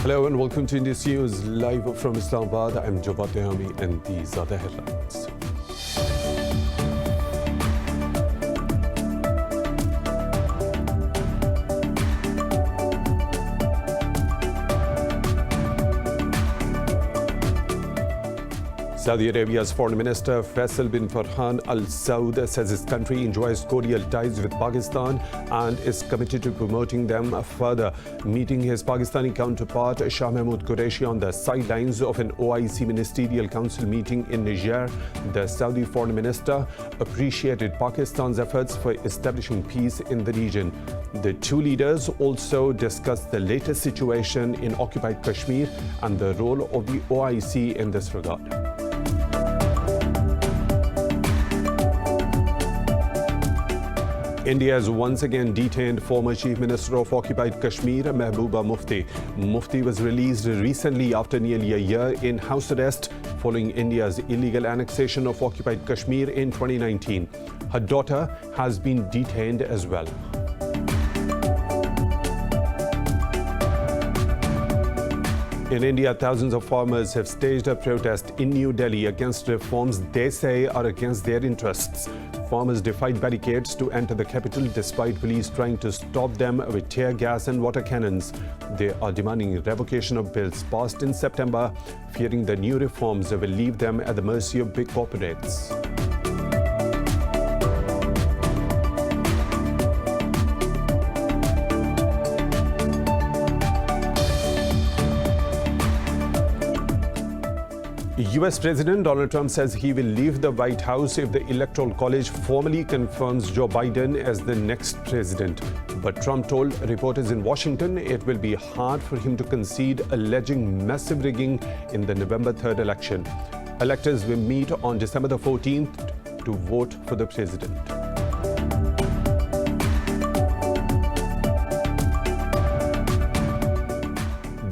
Hello and welcome to Indus News live from Islamabad. I'm Jawad Dehami and these are the headlines. Saudi Arabia's Foreign Minister Faisal bin Farhan Al Saud says his country enjoys cordial ties with Pakistan and is committed to promoting them further. Meeting his Pakistani counterpart Shah Mahmood Qureshi on the sidelines of an OIC Ministerial Council meeting in Niger, the Saudi Foreign Minister appreciated Pakistan's efforts for establishing peace in the region. The two leaders also discussed the latest situation in occupied Kashmir and the role of the OIC in this regard. India has once again detained former Chief Minister of occupied Kashmir, Mehbooba Mufti. Mufti was released recently after nearly a year in house arrest following India's illegal annexation of occupied Kashmir in 2019. Her daughter has been detained as well. In India, thousands of farmers have staged a protest in New Delhi against reforms they say are against their interests. Farmers defied barricades to enter the capital despite police trying to stop them with tear gas and water cannons. They are demanding revocation of bills passed in September, fearing the new reforms will leave them at the mercy of big corporates. US President Donald Trump says he will leave the White House if the Electoral College formally confirms Joe Biden as the next president. But Trump told reporters in Washington it will be hard for him to concede, alleging massive rigging in the November 3rd election. Electors will meet on December the 14th to vote for the president.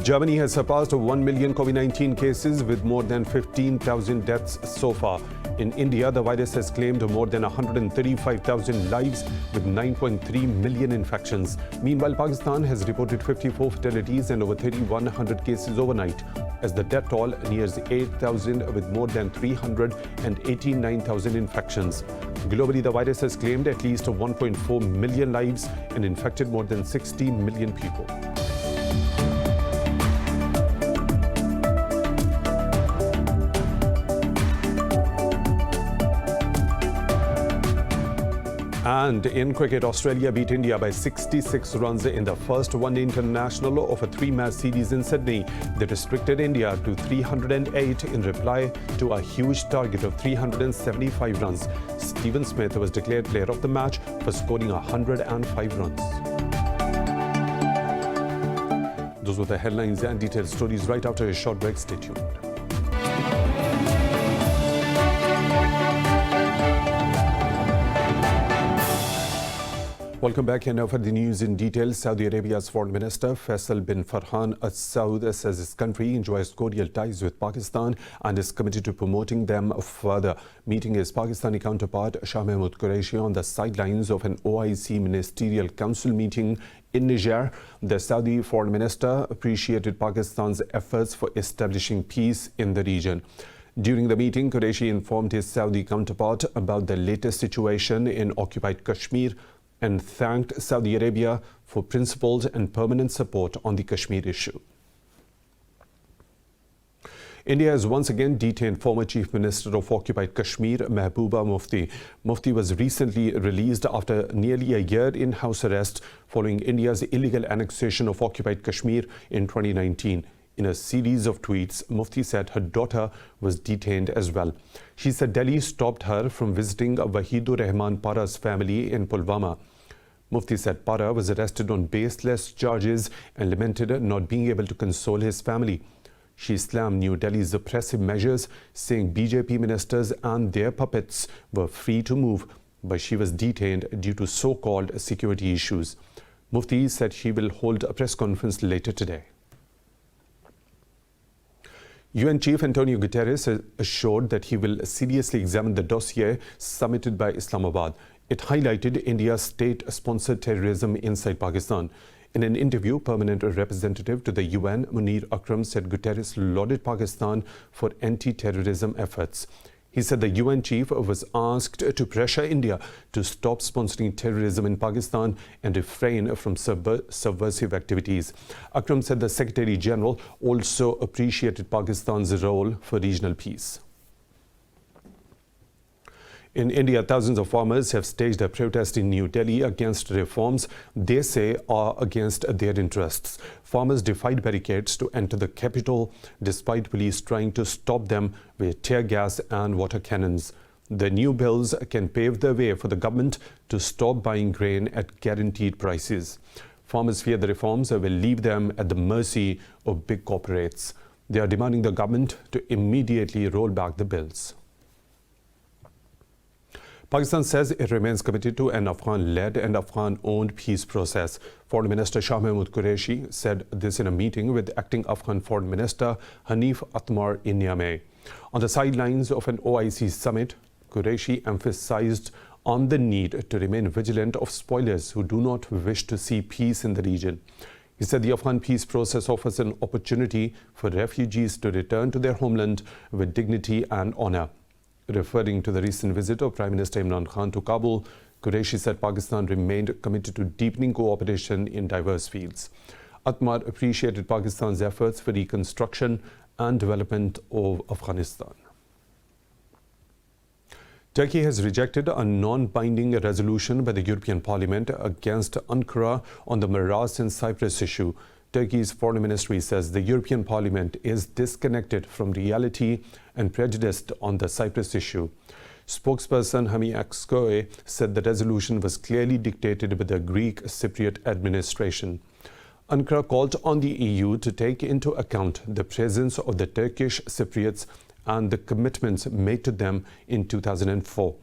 Germany has surpassed 1 million COVID-19 cases with more than 15,000 deaths so far. In India, the virus has claimed more than 135,000 lives with 9.3 million infections. Meanwhile, Pakistan has reported 54 fatalities and over 3,100 cases overnight, as the death toll nears 8,000 with more than 389,000 infections. Globally, the virus has claimed at least 1.4 million lives and infected more than 60 million people. And in cricket, Australia beat India by 66 runs in the first one-day international of a three-match series in Sydney. They restricted India to 308 in reply to a huge target of 375 runs. Stephen Smith was declared player of the match for scoring 105 runs. Those were the headlines and detailed stories. Right after a short break, stay tuned. Welcome back, and now for the news in detail. Saudi Arabia's Foreign Minister Faisal bin Farhan Al Saud says his country enjoys cordial ties with Pakistan and is committed to promoting them further. Meeting his Pakistani counterpart Shah Mahmood Qureshi on the sidelines of an OIC Ministerial Council meeting in Niger, the Saudi Foreign Minister appreciated Pakistan's efforts for establishing peace in the region. During the meeting, Qureshi informed his Saudi counterpart about the latest situation in occupied Kashmir and thanked Saudi Arabia for principled and permanent support on the Kashmir issue. India has once again detained former Chief Minister of occupied Kashmir, Mehbooba Mufti. Mufti was recently released after nearly a year in house arrest following India's illegal annexation of occupied Kashmir in 2019. In a series of tweets, Mufti said her daughter was detained as well. She said Delhi stopped her from visiting Wahidur Rahman Para's family in Pulwama. Mufti said Para was arrested on baseless charges and lamented not being able to console his family. She slammed New Delhi's oppressive measures, saying BJP ministers and their puppets were free to move, but she was detained due to so-called security issues. Mufti said she will hold a press conference later today. UN Chief Antonio Guterres assured that he will seriously examine the dossier submitted by Islamabad. It highlighted India's state-sponsored terrorism inside Pakistan. In an interview, permanent representative to the UN, Munir Akram, said Guterres lauded Pakistan for anti-terrorism efforts. He said the UN chief was asked to pressure India to stop sponsoring terrorism in Pakistan and refrain from subversive activities. Akram said the Secretary General also appreciated Pakistan's role for regional peace. In India, thousands of farmers have staged a protest in New Delhi against reforms they say are against their interests. Farmers defied barricades to enter the capital despite police trying to stop them with tear gas and water cannons. The new bills can pave the way for the government to stop buying grain at guaranteed prices. Farmers fear the reforms will leave them at the mercy of big corporates. They are demanding the government to immediately roll back the bills. Pakistan says it remains committed to an Afghan-led and Afghan-owned peace process. Foreign Minister Shah Mahmood Qureshi said this in a meeting with acting Afghan Foreign Minister Hanif Atmar in Niamey. On the sidelines of an OIC summit, Qureshi emphasized on the need to remain vigilant of spoilers who do not wish to see peace in the region. He said the Afghan peace process offers an opportunity for refugees to return to their homeland with dignity and honor. Referring to the recent visit of Prime Minister Imran Khan to Kabul, Qureshi said Pakistan remained committed to deepening cooperation in diverse fields. Atmar appreciated Pakistan's efforts for reconstruction and development of Afghanistan. Turkey has rejected a non-binding resolution by the European Parliament against Ankara on the Maras and Cyprus issue. Turkey's foreign ministry says the European Parliament is disconnected from reality and prejudiced on the Cyprus issue. Spokesperson Hami Akskoe said the resolution was clearly dictated by the Greek Cypriot administration. Ankara called on the EU to take into account the presence of the Turkish Cypriots and the commitments made to them in 2004.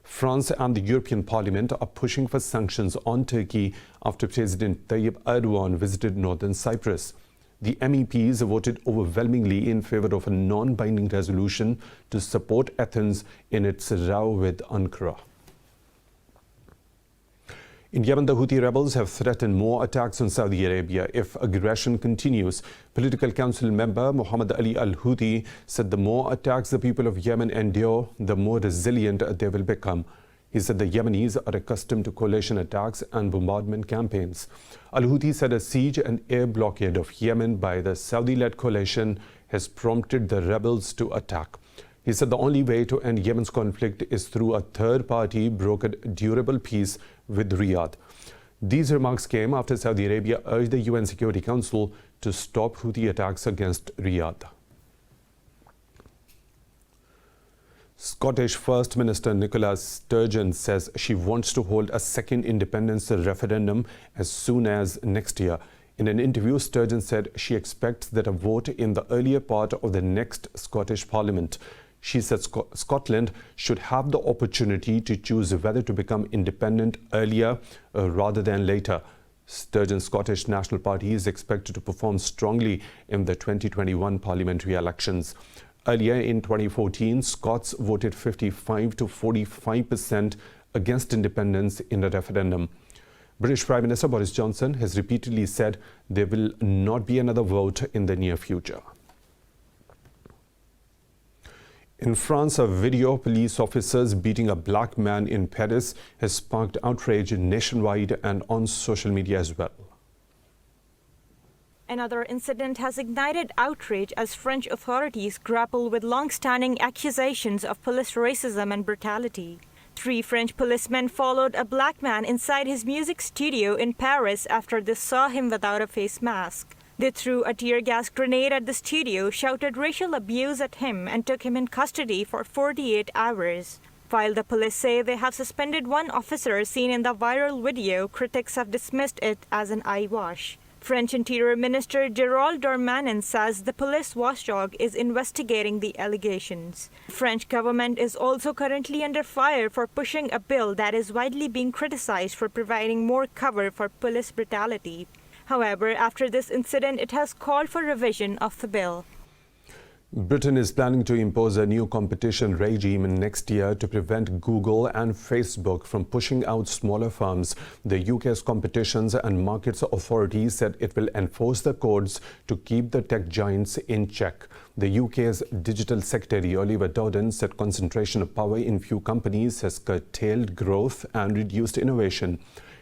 France and the European Parliament are pushing for sanctions on Turkey after President Tayyip Erdogan visited northern Cyprus. The MEPs voted overwhelmingly in favor of a non-binding resolution to support Athens in its row with Ankara. In Yemen, the Houthi rebels have threatened more attacks on Saudi Arabia if aggression continues. Political Council member Muhammad Ali al-Houthi said the more attacks the people of Yemen endure, the more resilient they will become. He said the Yemenis are accustomed to coalition attacks and bombardment campaigns. Al-Houthi said a siege and air blockade of Yemen by the Saudi-led coalition has prompted the rebels to attack. He said the only way to end Yemen's conflict is through a third-party brokered durable peace with Riyadh. These remarks came after Saudi Arabia urged the UN Security Council to stop Houthi attacks against Riyadh. Scottish First Minister Nicola Sturgeon says she wants to hold a second independence referendum as soon as next year. In an interview, Sturgeon said she expects that a vote in the earlier part of the next Scottish Parliament. She said Scotland should have the opportunity to choose whether to become independent earlier rather than later. Sturgeon's Scottish National Party is expected to perform strongly in the 2021 parliamentary elections. Earlier in 2014, Scots voted 55 to 45% against independence in a referendum. British Prime Minister Boris Johnson has repeatedly said there will not be another vote in the near future. In France, a video of police officers beating a black man in Paris has sparked outrage nationwide and on social media as well. Another incident has ignited outrage as French authorities grapple with long-standing accusations of police racism and brutality. 3 French policemen followed a black man inside his music studio in Paris after they saw him without a face mask. They threw a tear gas grenade at the studio, shouted racial abuse at him, and took him in custody for 48 hours. While the police say they have suspended 1 officer seen in the viral video, critics have dismissed it as an eyewash. French Interior Minister Gérald Darmanin says the police watchdog is investigating the allegations. The French government is also currently under fire for pushing a bill that is widely being criticized for providing more cover for police brutality. However, after this incident, it has called for revision of the bill. Britain is planning to impose a new competition regime next year to prevent Google and Facebook from pushing out smaller firms. The UK's Competitions and Markets Authority said it will enforce the codes to keep the tech giants in check. The UK's Digital Secretary Oliver Dowden said concentration of power in few companies has curtailed growth and reduced innovation.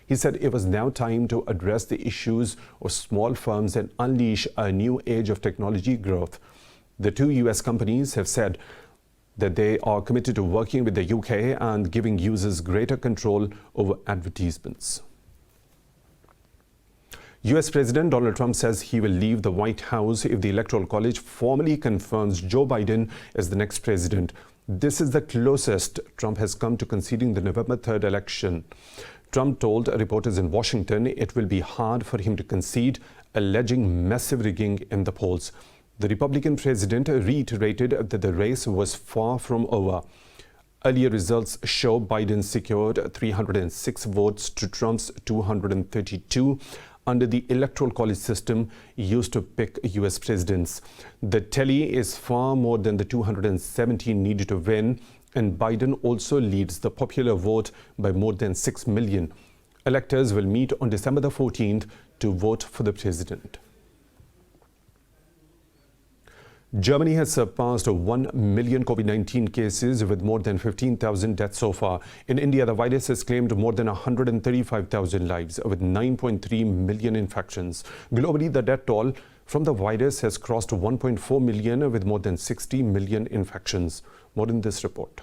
He said it was now time to address the issues of small firms and unleash a new age of technology growth. The two US companies have said that they are committed to working with the UK and giving users greater control over advertisements. US President Donald Trump says he will leave the White House if the Electoral College formally confirms Joe Biden as the next president. This is the closest Trump has come to conceding the November 3rd election. Trump told reporters in Washington it will be hard for him to concede, alleging massive rigging in the polls. The Republican president reiterated that the race was far from over. Earlier results show Biden secured 306 votes to Trump's 232 under the Electoral College system used to pick US presidents. The tally is far more than the 270 needed to win, and Biden also leads the popular vote by more than 6 million. Electors will meet on December the 14th to vote for the president. Germany has surpassed 1 million COVID-19 cases with more than 15,000 deaths so far. In India, the virus has claimed more than 135,000 lives with 9.3 million infections. Globally, the death toll from the virus has crossed 1.4 million with more than 60 million infections. More in this report.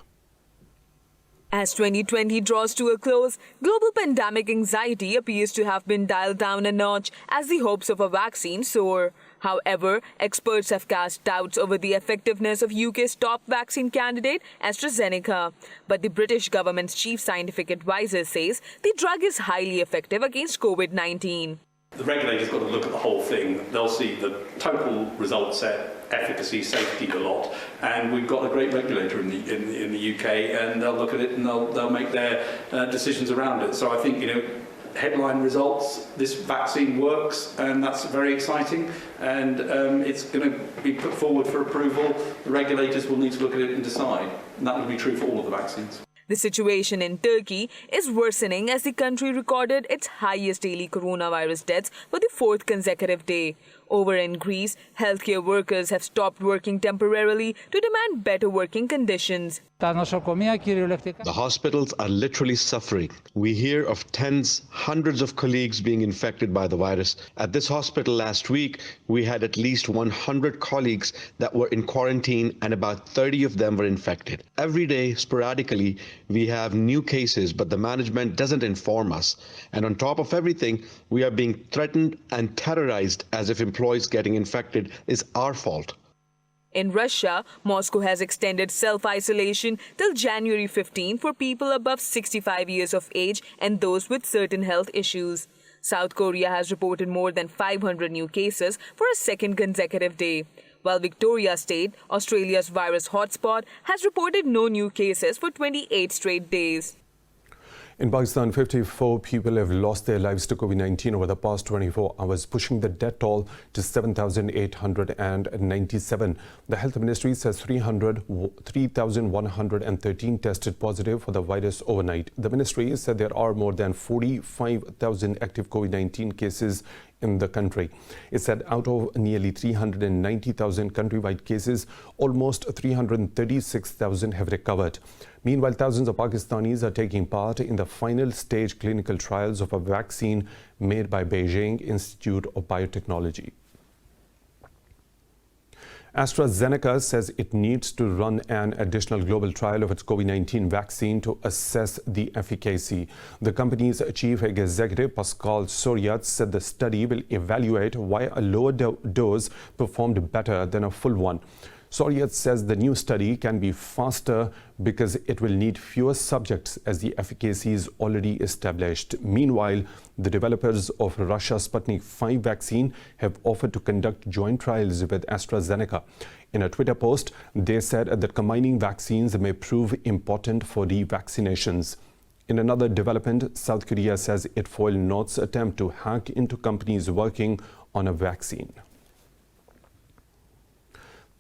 As 2020 draws to a close, global pandemic anxiety appears to have been dialed down a notch as the hopes of a vaccine soar. However, experts have cast doubts over the effectiveness of UK's top vaccine candidate, AstraZeneca. But the British government's chief scientific advisor says the drug is highly effective against COVID-19. The regulator's got to look at the whole thing. They'll see the total result set, efficacy, safety, a lot, and we've got a great regulator in the UK, and they'll look at it and they'll make their decisions around it. So I think, headline results, this vaccine works, and that's very exciting, and it's going to be put forward for approval. The regulators will need to look at it and decide, and that will be true for all of the vaccines. The situation in Turkey is worsening as the country recorded its highest daily coronavirus deaths for the fourth consecutive day. Over in Greece, healthcare workers have stopped working temporarily to demand better working conditions. The hospitals are literally suffering. We hear of tens, hundreds of colleagues being infected by the virus. At this hospital last week, we had at least 100 colleagues that were in quarantine, and about 30 of them were infected. Every day, sporadically, we have new cases, but the management doesn't inform us. And on top of everything, we are being threatened and terrorized as if employees getting infected is our fault. In Russia, Moscow has extended self-isolation till January 15 for people above 65 years of age and those with certain health issues. South Korea has reported more than 500 new cases for a second consecutive day, while Victoria State, Australia's virus hotspot, has reported no new cases for 28 straight days. In Pakistan, 54 people have lost their lives to COVID-19 over the past 24 hours, pushing the death toll to 7,897. The Health Ministry says 3,113 tested positive for the virus overnight. The ministry said there are more than 45,000 active COVID-19 cases in the country. It said out of nearly 390,000 countrywide cases, almost 336,000 have recovered. Meanwhile, thousands of Pakistanis are taking part in the final stage clinical trials of a vaccine made by Beijing Institute of Biotechnology. AstraZeneca says it needs to run an additional global trial of its COVID-19 vaccine to assess the efficacy. The company's chief executive, Pascal Soriot, said the study will evaluate why a lower dose performed better than a full one. Soriot says the new study can be faster because it will need fewer subjects as the efficacy is already established. Meanwhile, the developers of Russia's Sputnik V vaccine have offered to conduct joint trials with AstraZeneca. In a Twitter post, they said that combining vaccines may prove important for revaccinations. In another development, South Korea says it foiled North's attempt to hack into companies working on a vaccine.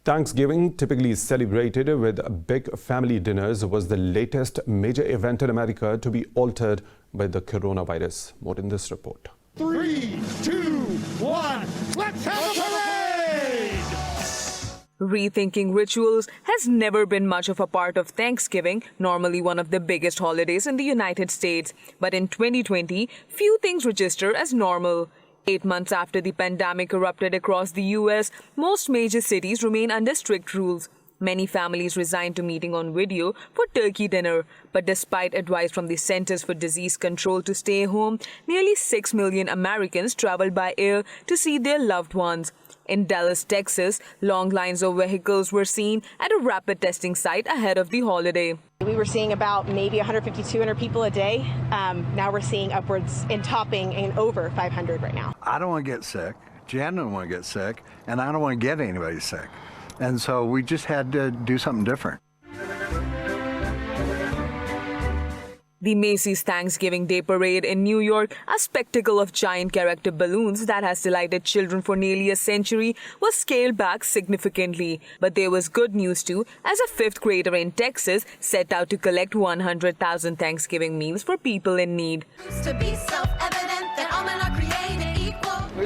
Thanksgiving, typically celebrated with big family dinners, was the latest major event in America to be altered by the coronavirus. More in this report. 3, 2, 1, let's have a parade! Rethinking rituals has never been much of a part of Thanksgiving, normally one of the biggest holidays in the United States. But in 2020, few things register as normal. 8 months after the pandemic erupted across the U.S., most major cities remain under strict rules. Many families resigned to meeting on video for turkey dinner. But despite advice from the Centers for Disease Control to stay home, nearly 6 million Americans traveled by air to see their loved ones. In Dallas, Texas, long lines of vehicles were seen at a rapid testing site ahead of the holiday. We were seeing about maybe 150, 200 people a day. Now we're seeing upwards in topping and over 500 right now. I don't want to get sick. Jan doesn't want to get sick, and I don't want to get anybody sick. And so we just had to do something different. The Macy's Thanksgiving Day Parade in New York, a spectacle of giant character balloons that has delighted children for nearly a century, was scaled back significantly. But there was good news too, as a fifth grader in Texas set out to collect 100,000 Thanksgiving meals for people in need.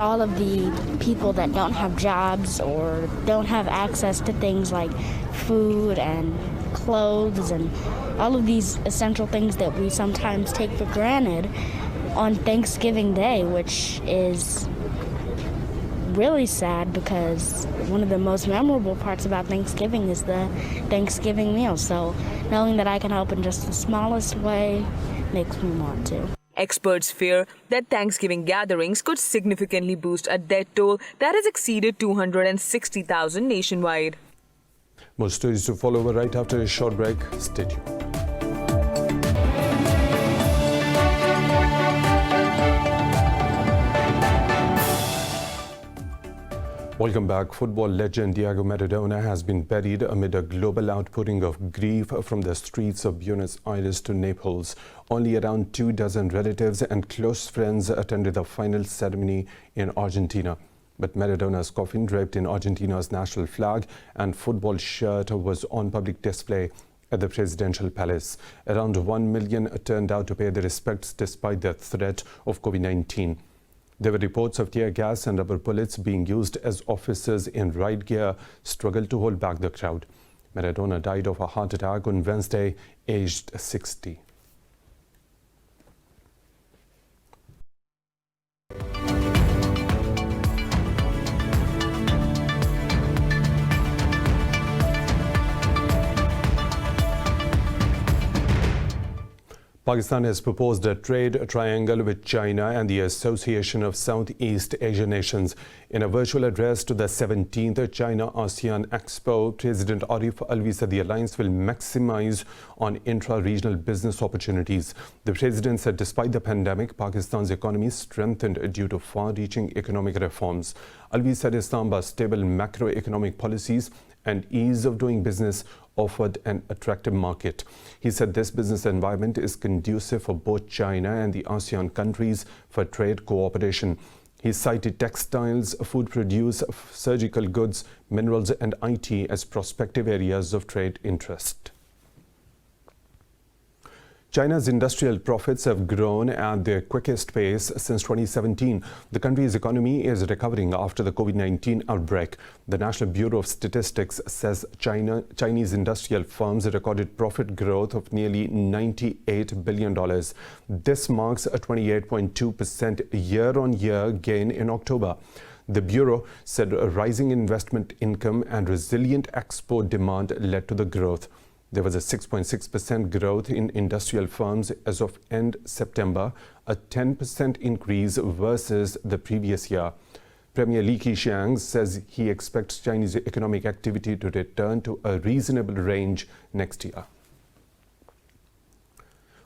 All of the people that don't have jobs or don't have access to things like food and clothes and all of these essential things that we sometimes take for granted on Thanksgiving Day, which is really sad because one of the most memorable parts about Thanksgiving is the Thanksgiving meal. So knowing that I can help in just the smallest way makes me want to. Experts fear that Thanksgiving gatherings could significantly boost a death toll that has exceeded 260,000 nationwide. More stories to follow right after a short break. Stay tuned. Welcome back. Football legend Diego Maradona has been buried amid a global outpouring of grief from the streets of Buenos Aires to Naples. Only around 24 relatives and close friends attended the final ceremony in Argentina. But Maradona's coffin, draped in Argentina's national flag and football shirt, was on public display at the presidential palace. Around 1 million turned out to pay their respects despite the threat of COVID-19. There were reports of tear gas and rubber bullets being used as officers in riot gear struggled to hold back the crowd. Maradona died of a heart attack on Wednesday, aged 60. Pakistan has proposed a trade triangle with China and the Association of Southeast Asian Nations. In a virtual address to the 17th China-ASEAN Expo, President Arif Alvi said the alliance will maximize on intra-regional business opportunities. The president said despite the pandemic, Pakistan's economy strengthened due to far-reaching economic reforms. Alvi said Islamabad's stable macroeconomic policies and ease of doing business offered an attractive market. He said this business environment is conducive for both China and the ASEAN countries for trade cooperation. He cited textiles, food produce, surgical goods, minerals and IT as prospective areas of trade interest. China's industrial profits have grown at their quickest pace since 2017. The country's economy is recovering after the COVID-19 outbreak. The National Bureau of Statistics says Chinese industrial firms recorded profit growth of nearly $98 billion. This marks a 28.2% year-on-year gain in October. The Bureau said a rising investment income and resilient export demand led to the growth. There was a 6.6% growth in industrial firms as of end September, a 10% increase versus the previous year. Premier Li Keqiang says he expects Chinese economic activity to return to a reasonable range next year.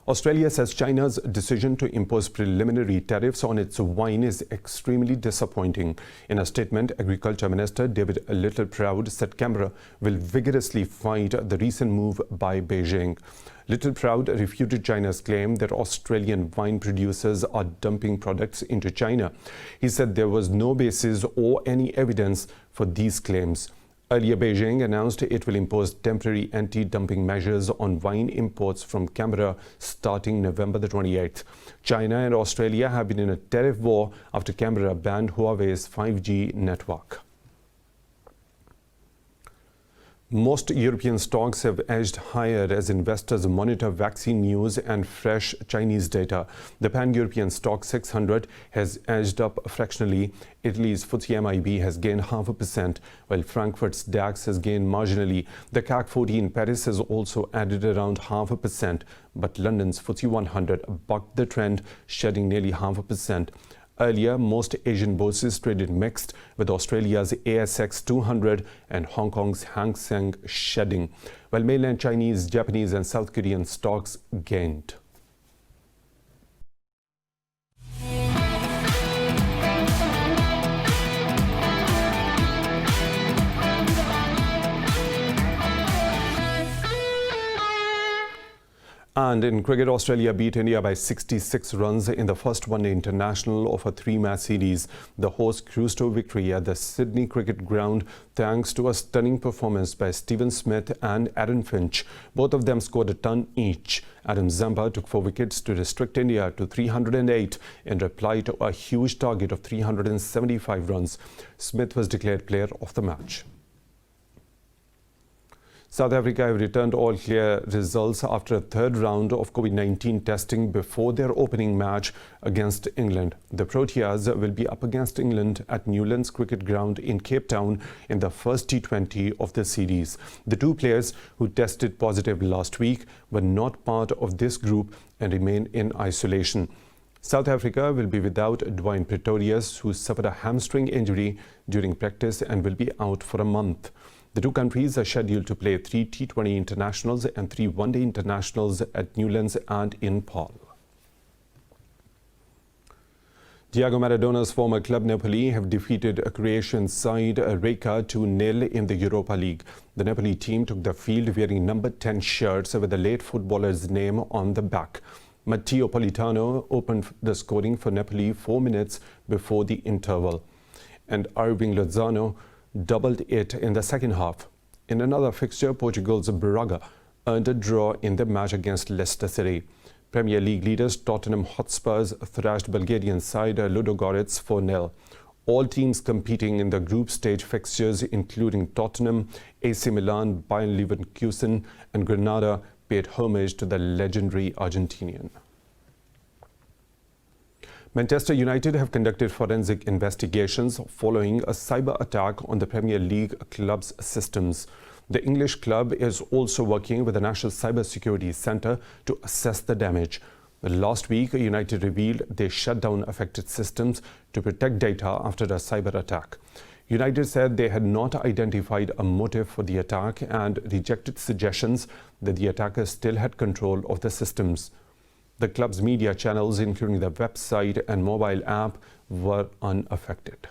Australia says China's decision to impose preliminary tariffs on its wine is extremely disappointing. In a statement, Agriculture Minister David Littleproud said Canberra will vigorously fight the recent move by Beijing. Littleproud refuted China's claim that Australian wine producers are dumping products into China. He said there was no basis or any evidence for these claims. Earlier, Beijing announced it will impose temporary anti-dumping measures on wine imports from Canberra starting November the 28th. China and Australia have been in a tariff war after Canberra banned Huawei's 5G network. Most European stocks have edged higher as investors monitor vaccine news and fresh Chinese data. The pan-European stock 600 has edged up fractionally. Italy's FTSE MIB has gained 0.5%, while Frankfurt's DAX has gained marginally. The CAC 40 in Paris has also added around 0.5%, but London's FTSE 100 bucked the trend, shedding nearly 0.5%. Earlier, most Asian bourses traded mixed, with Australia's ASX 200 and Hong Kong's Hang Seng shedding, while mainland Chinese, Japanese and South Korean stocks gained. And in cricket, Australia beat India by 66 runs in the first one-day international of a three-match series. The hosts cruised to victory at the Sydney Cricket Ground thanks to a stunning performance by Steven Smith and Aaron Finch. Both of them scored a ton each. Adam Zampa took 4 wickets to restrict India to 308 in reply to a huge target of 375 runs. Smith was declared player of the match. South Africa have returned all clear results after a third round of COVID-19 testing before their opening match against England. The Proteas will be up against England at Newlands Cricket Ground in Cape Town in the first T20 of the series. The two players who tested positive last week were not part of this group and remain in isolation. South Africa will be without Dwayne Pretorius, who suffered a hamstring injury during practice and will be out for a month. The two countries are scheduled to play 3 T20 internationals and 3 one-day internationals at Newlands and in Paul. Diego Maradona's former club Napoli have defeated Croatian side Rijeka 2-0 in the Europa League. The Napoli team took the field wearing number 10 shirts with the late footballer's name on the back. Matteo Politano opened the scoring for Napoli 4 minutes before the interval, and Irving Lozano doubled it in the second half. In another fixture, Portugal's Braga earned a draw in the match against Leicester City. Premier League leaders Tottenham Hotspurs thrashed Bulgarian side Ludogorets 4-0. All teams competing in the group stage fixtures, including Tottenham, AC Milan, Bayern Leverkusen and Granada, paid homage to the legendary Argentinian. Manchester United have conducted forensic investigations following a cyber attack on the Premier League club's systems. The English club is also working with the National Cyber Security Centre to assess the damage. Last week, United revealed they shut down affected systems to protect data after a cyber attack. United said they had not identified a motive for the attack and rejected suggestions that the attackers still had control of the systems. The club's media channels, including the website and mobile app, were unaffected.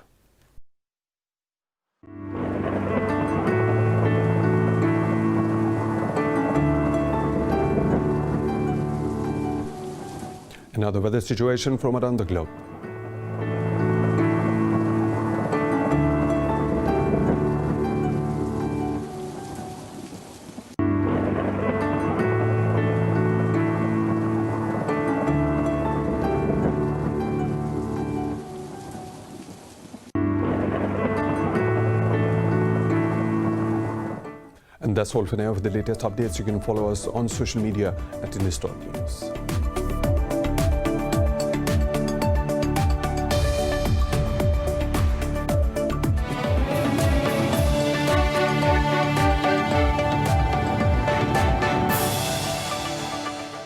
And now the weather situation from around the globe. And that's all for now. For the latest updates, you can follow us on social media at Indus News.